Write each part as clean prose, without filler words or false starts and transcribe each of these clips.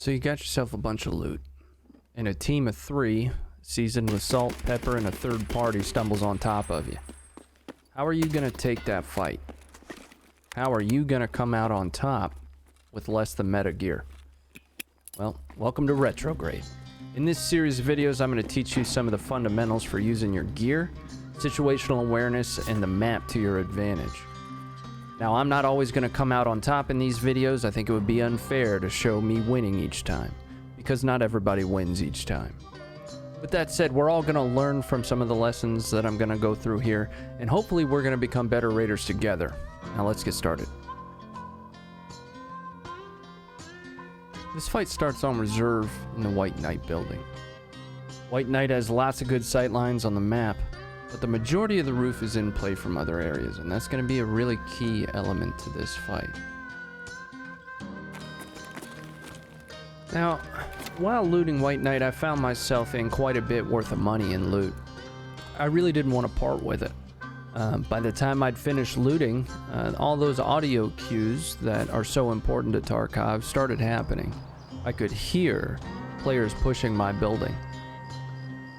So you got yourself a bunch of loot, and a team of 3, seasoned with salt, pepper, and a third party stumbles on top of you. How are you gonna take that fight? How are you gonna come out on top with less than meta gear? Well, welcome to Retrograde. In this series of videos, I'm gonna teach you some of the fundamentals for using your gear, situational awareness, and the map to your advantage. Now, I'm not always going to come out on top in these videos. I think it would be unfair to show me winning each time, because not everybody wins each time. With that said, we're all going to learn from some of the lessons that I'm going to go through here, and hopefully we're going to become better raiders together. Now let's get started. This fight starts on reserve in the White Knight building. White Knight has lots of good sight lines on the map, but the majority of the roof is in play from other areas, and that's going to be a really key element to this fight. Now, while looting White Knight, I found myself in quite a bit worth of money in loot. I really didn't want to part with it. By the time I'd finished looting, all those audio cues that are so important to Tarkov started happening. I could hear players pushing my building.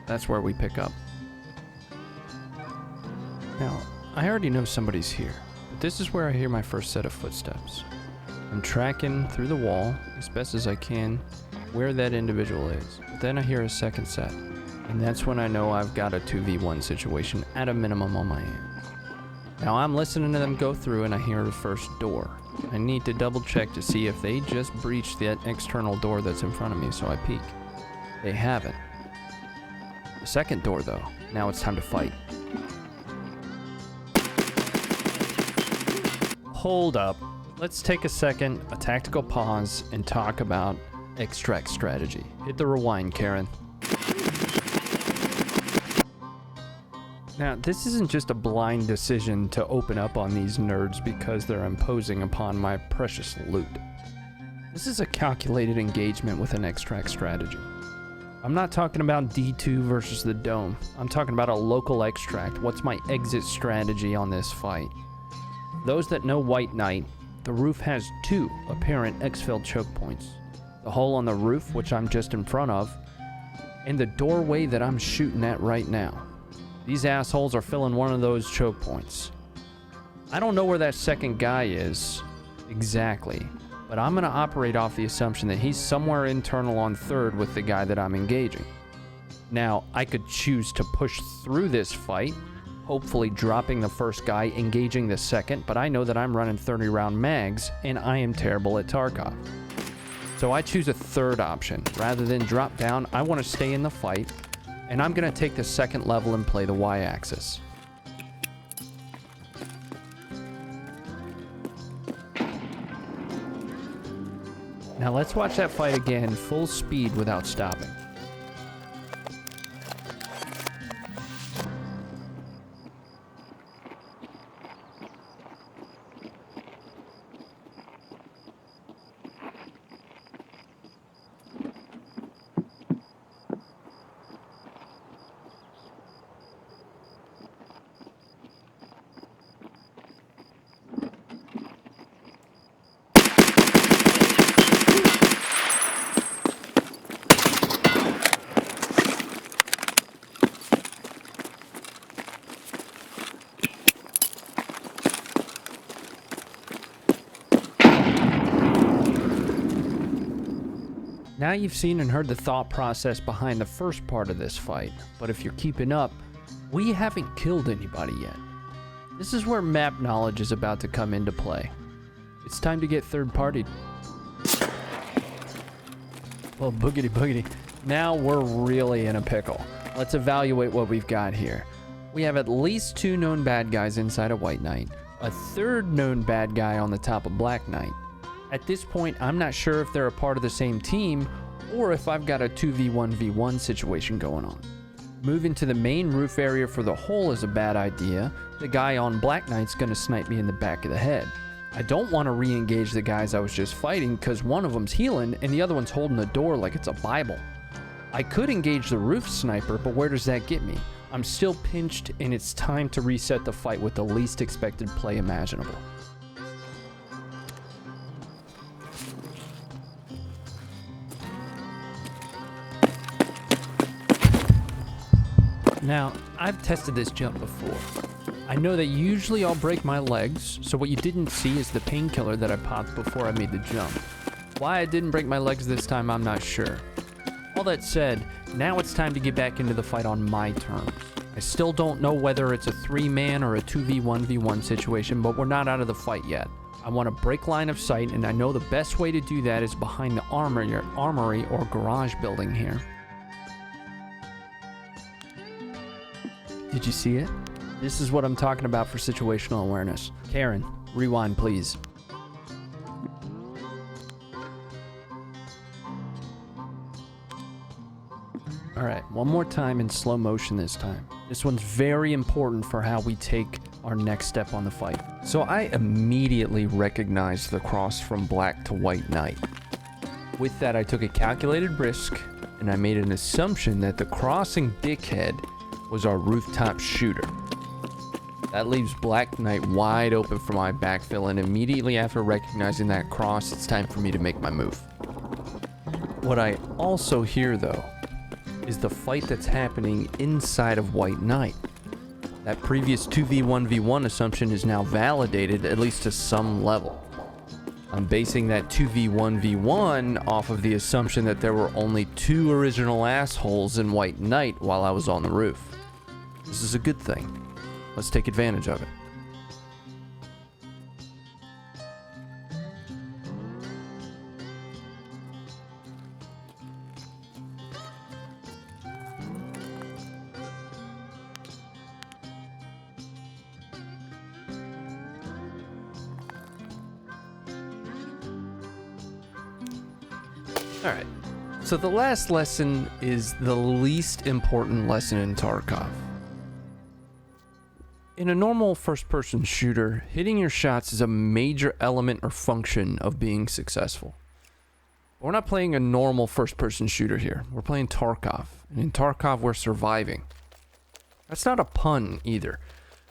That's where we pick up. Now, I already know somebody's here, but this is where I hear my first set of footsteps. I'm tracking through the wall as best as I can where that individual is, but then I hear a second set, and that's when I know I've got a 2v1 situation at a minimum on my hands. Now, I'm listening to them go through and I hear the first door. I need to double check to see if they just breached that external door that's in front of me, so I peek. They haven't. The second door though, now it's time to fight. Hold up. Let's take a second, a tactical pause, and talk about extract strategy. Hit the rewind, Karen. Now, this isn't just a blind decision to open up on these nerds because they're imposing upon my precious loot. This is a calculated engagement with an extract strategy. I'm not talking about D2 versus the Dome. I'm talking about a local extract. What's my exit strategy on this fight? Those that know White Knight, the roof has 2 apparent exfil choke points. The hole on the roof, which I'm just in front of, and the doorway that I'm shooting at right now. These assholes are filling one of those choke points. I don't know where that second guy is exactly, but I'm going to operate off the assumption that he's somewhere internal on third with the guy that I'm engaging. Now, I could choose to push through this fight, hopefully dropping the first guy, engaging the second, but I know that I'm running 30-round mags, and I am terrible at Tarkov. So I choose a third option. Rather than drop down, I want to stay in the fight, and I'm going to take the second level and play the Y-axis. Now let's watch that fight again, full speed without stopping. Now you've seen and heard the thought process behind the first part of this fight, but if you're keeping up, we haven't killed anybody yet. This is where map knowledge is about to come into play. It's time to get third-partied. Well, boogity boogity. Now we're really in a pickle. Let's evaluate what we've got here. We have at least 2 known bad guys inside of White Knight, a third known bad guy on the top of Black Knight. At this point, I'm not sure if they're a part of the same team or if I've got a 2v1v1 situation going on. Moving to the main roof area for the hole is a bad idea. The guy on Black Knight's gonna snipe me in the back of the head. I don't want to re-engage the guys I was just fighting because one of them's healing and the other one's holding the door like it's a Bible. I could engage the roof sniper, but where does that get me? I'm still pinched and it's time to reset the fight with the least expected play imaginable. Now, I've tested this jump before. I know that usually I'll break my legs, so what you didn't see is the painkiller that I popped before I made the jump. Why I didn't break my legs this time, I'm not sure. All that said, now it's time to get back into the fight on my terms. I still don't know whether it's a 3-man or a 2v1v1 situation, but we're not out of the fight yet. I want to break line of sight, and I know the best way to do that is behind the armory or garage building here. Did you see it? This is what I'm talking about for situational awareness. Karen, rewind please. Alright, one more time in slow motion this time. This one's very important for how we take our next step on the fight. So I immediately recognized the cross from black to white knight. With that, I took a calculated risk, and I made an assumption that the crossing dickhead was our rooftop shooter. That leaves Black Knight wide open for my backfill, and immediately after recognizing that cross, it's time for me to make my move. What I also hear, though, is the fight that's happening inside of White Knight. That previous 2v1v1 assumption is now validated, at least to some level. I'm basing that 2v1v1 off of the assumption that there were only 2 original assholes in White Knight while I was on the roof. This is a good thing. Let's take advantage of it. Alright, so the last lesson is the least important lesson in Tarkov. In a normal first-person shooter, hitting your shots is a major element or function of being successful. We're not playing a normal first-person shooter here. We're playing Tarkov, and in Tarkov we're surviving. That's not a pun either.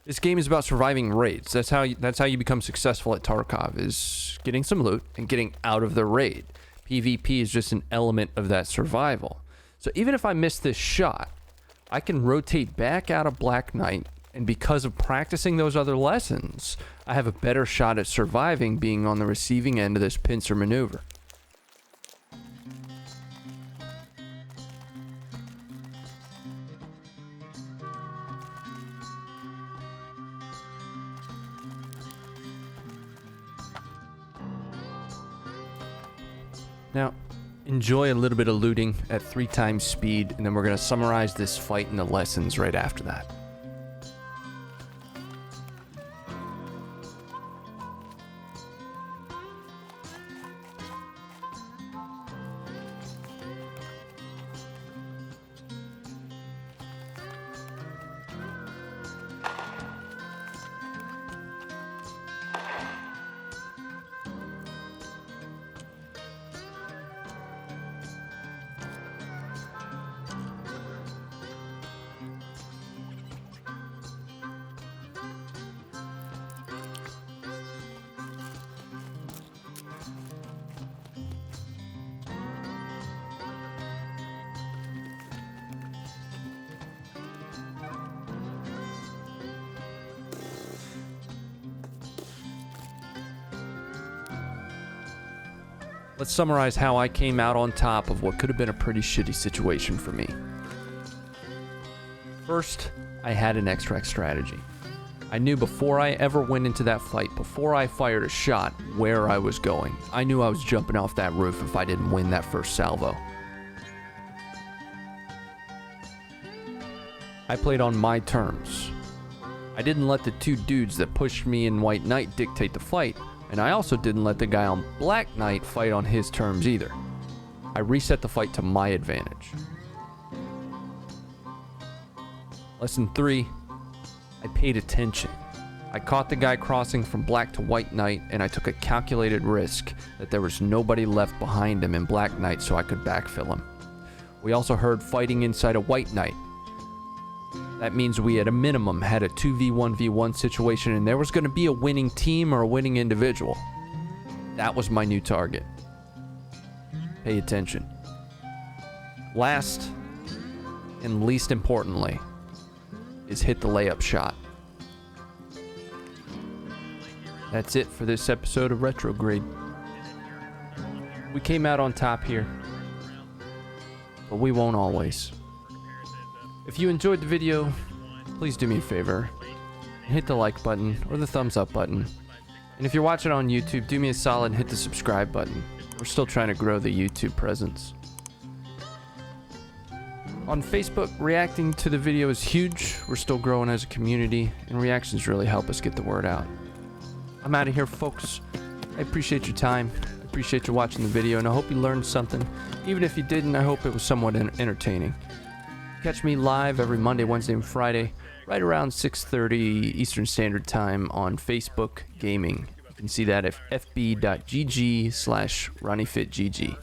This game is about surviving raids. That's how you become successful at Tarkov, is getting some loot and getting out of the raid. PvP is just an element of that survival. So even if I miss this shot, I can rotate back out of Black Knight, and because of practicing those other lessons, I have a better shot at surviving being on the receiving end of this pincer maneuver. Now, enjoy a little bit of looting at 3 times speed, and then we're going to summarize this fight and the lessons right after that. Let's summarize how I came out on top of what could have been a pretty shitty situation for me. First, I had an extract strategy. I knew before I ever went into that fight, before I fired a shot, where I was going. I knew I was jumping off that roof if I didn't win that first salvo. I played on my terms. I didn't let the 2 dudes that pushed me in White Knight dictate the fight. And I also didn't let the guy on Black Knight fight on his terms either. I reset the fight to my advantage. Lesson 3, I paid attention. I caught the guy crossing from Black to White Knight, and I took a calculated risk that there was nobody left behind him in Black Knight so I could backfill him. We also heard fighting inside a White Knight. That means we at a minimum had a 2v1v1 situation, and there was going to be a winning team or a winning individual. That was my new target. Pay attention. Last and least importantly, is hit the layup shot. That's it for this episode of Retrograde. We came out on top here, but we won't always. If you enjoyed the video, please do me a favor and hit the like button or the thumbs up button. And if you're watching on YouTube, do me a solid and hit the subscribe button. We're still trying to grow the YouTube presence. On Facebook, reacting to the video is huge. We're still growing as a community, and reactions really help us get the word out. I'm out of here, folks. I appreciate your time. I appreciate you watching the video, and I hope you learned something. Even if you didn't, I hope it was somewhat entertaining. Catch me live every Monday, Wednesday, and Friday, right around 6:30 Eastern Standard Time on Facebook Gaming. You can see that at fb.gg/RonnieFitGG.